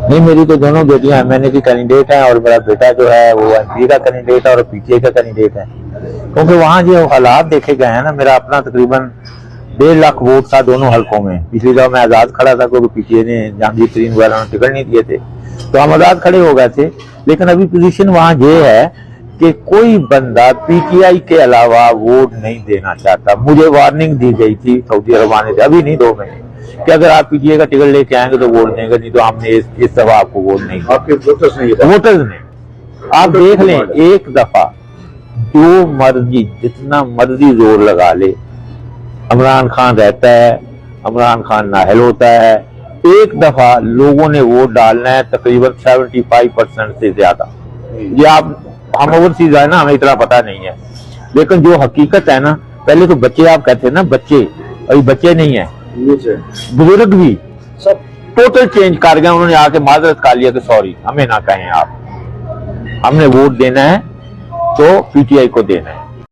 नहीं, मेरी तो दोनों बेटियां एमएनए की कैंडिडेट हैं और मेरा बेटा जो है वो एमपी का कैंडिडेट है और पीटीआई का कैंडिडेट है। क्योंकि वहाँ जो हालात देखे गए हैं ना, मेरा अपना तकरीबन 1.5 लाख वोट था दोनों हलकों में। पिछली दफा मैं आजाद खड़ा था क्योंकि पीटीआई ने जहांगीर तरीन वालों ने टिकट नहीं दिए थे, तो हम आजाद खड़े हो गए थे। लेकिन अभी पोजीशन वहाँ ये है कि कोई बंदा पीटीआई के अलावा वोट नहीं देना चाहता। मुझे वार्निंग दी गई थी सऊदी अरब आने से, अभी नहीं 2 महीने, कि अगर आप पीटीआई का टिकट लेके आएंगे तो वोट देंगे, नहीं तो हमने इस दफा आपको वोट नहीं। आपके वोटर्स ने आप देख लें, एक दफा जो मर्जी जितना मर्जी जोर लगा ले, इमरान खान रहता है, इमरान खान नाहल होता है, एक दफा लोगों ने वोट डालना है तकरीबन 75% से ज्यादा। ये आप हम ओवरसीज आए ना, हमें इतना पता नहीं है, लेकिन जो हकीकत है ना, पहले तो बच्चे आप कहते हैं ना, बच्चे अभी बच्चे नहीं है, बुजुर्ग भी सब टोटल चेंज कर गए। उन्होंने आके माजरत कर लिया कि सॉरी हमें ना कहें आप, हमने वोट देना है तो पीटीआई को देना है।